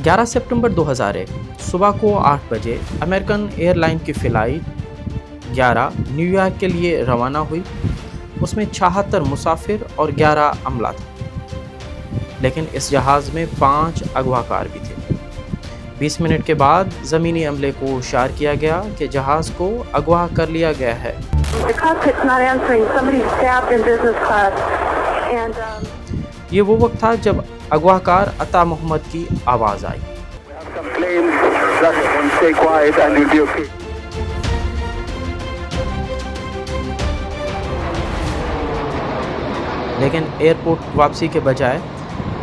11 सितंबर 2001 सुबह को 8 बजे अमेरिकन एयरलाइन की फ़्लाइट 11 न्यूयॉर्क के लिए रवाना हुई। उसमें 76 मुसाफिर और 11 अमला था, लेकिन इस जहाज़ में 5 अगवाकार भी थे। 20 मिनट के बाद ज़मीनी अमले को इशार किया गया कि जहाज़ को अगवा कर लिया गया है। ये वो वक्त था जब अगवाकार अता मोहम्मद की आवाज़ आई। लेकिन एयरपोर्ट वापसी के बजाय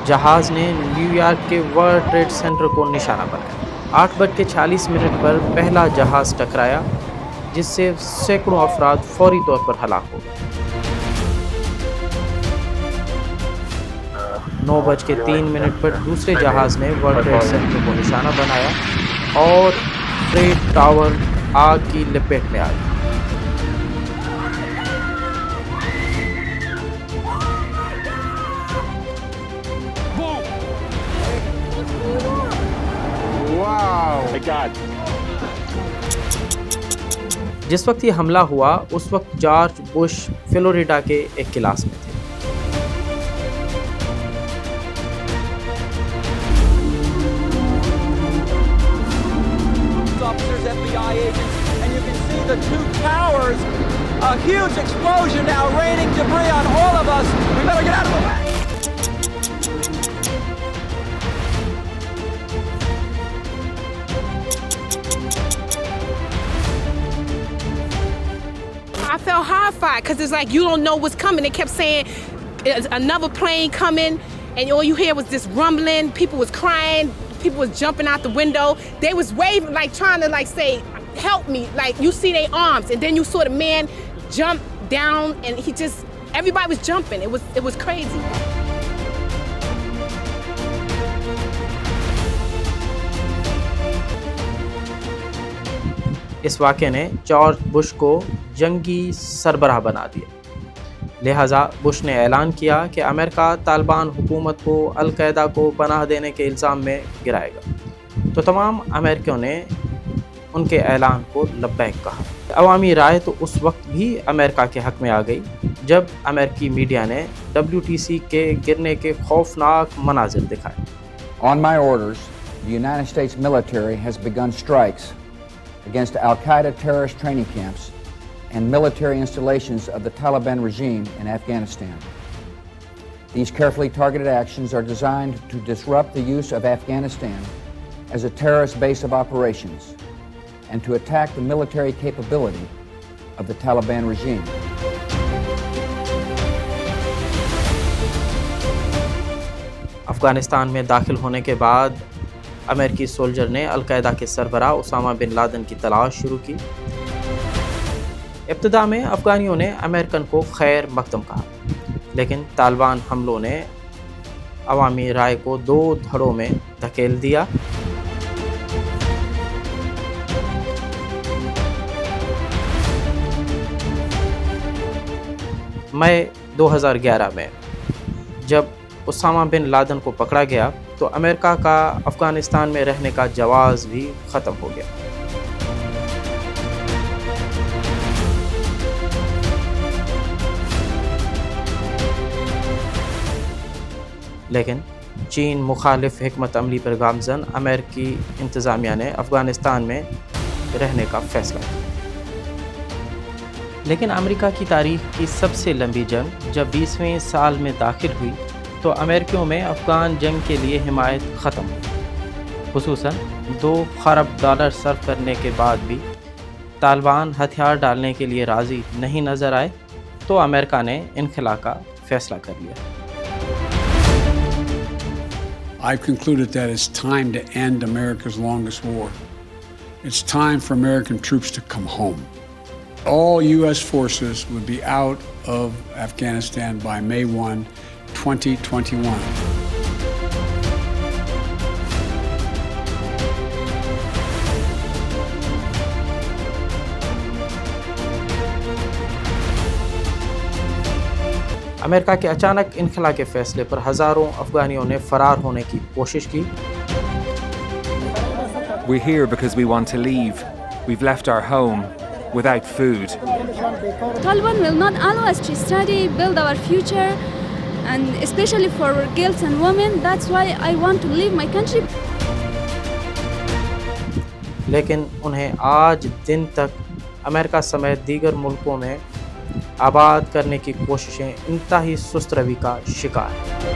जहाज़ ने न्यूयॉर्क के वर्ल्ड ट्रेड सेंटर को निशाना बनाया। 8:40 पर पहला जहाज़ टकराया, जिससे सैकड़ों अफराद फौरी तौर पर हलाक हो गए। 9:03 पर दूसरे जहाज़ ने वर्ल्ड ट्रेड सेंटर को निशाना बनाया और ट्रेड टावर आग की लपेट में आ गया। जिस वक्त ये हमला हुआ उस वक्त जॉर्ज बुश फ्लोरिडा के एक क्लास में थे। FBI agents, and you can see the two towers. A huge explosion now, raining debris on all of us. We better get out of the way. I felt horrified because it's like you don't know what's coming. They kept saying another plane coming, and all you hear was this rumbling. People was crying. People was jumping out the window. They was waving, like trying to like say, "Help me!" Like you see their arms, and then you saw the man jump down, and everybody was jumping. It was crazy. इस वाक़े ने George Bush को जंगी सरबराह बना दिया। लिहाजा Bush ने ऐलान किया कि अमेरिका तालिबान हुकूमत को अल-कायदा को पनाह देने के इल्ज़ाम में गिराएगा। तो तमाम अमेरिकियों ने उनके ऐलान को लब्बैक कहा। अवामी राय तो उस वक्त भी अमेरिका के हक़ में आ गई जब अमेरिकी मीडिया ने WTC के गिरने के खौफनाक मनाज़िर दिखाए। On my orders, the United States military has begun strikes against Al-Qaeda terrorist training camps and military installations of the Taliban regime in Afghanistan. These carefully targeted actions are designed to disrupt the use of Afghanistan as a terrorist base of operations and to attack the military capability of the Taliban regime. Afghanistan में दाखिल होने के बाद अमेरिकी soldier ने al Qaeda के सरबराह Usama bin Laden की तलाश शुरू की। इब्तिदा में अफ़गानियों ने अमेरिकन को खैर मकदम कहा, लेकिन तालिबान हमलों ने अवामी राय को 2 धड़ों में धकेल दिया। मई 2011 में जब उसामा बिन लादेन को पकड़ा गया तो अमेरिका का अफ़गानिस्तान में रहने का जवाज़ भी ख़त्म हो गया। लेकिन चीन मुखालिफ हिकमत अमली पर गामज़न अमेरिकी इंतज़ामिया ने अफ़गानिस्तान में रहने का फ़ैसला किया। लेकिन अमेरिका की तारीख़ की सबसे लंबी जंग जब 20वें साल में दाखिल हुई तो अमेरिकियों में अफ़गान जंग के लिए हिमायत ख़त्म हुई। खुसूसन $2 खरब सर्फ करने के बाद भी तालिबान हथियार डालने के लिए राज़ी नहीं नज़र आए तो अमेरिका ने इनखला का फ़ैसला कर लिया। I've concluded that it's time to end America's longest war. It's time for American troops to come home. All U.S. forces would be out of Afghanistan by May 1, 2021. America के अचानक इनखला के फैसले पर हज़ारों अफ़गानियों ने फ़रार होने की कोशिश की। We're here because we want to leave. We've left our home without food. Taliban will not allow us to study, build our future, and especially for girls and women. That's why I want to leave my country. लेकिन उन्हें आज दिन तक America समेत दीगर मुल्कों में आबाद करने की कोशिशें इंतहाई सुस्त रवि का शिकार हैं।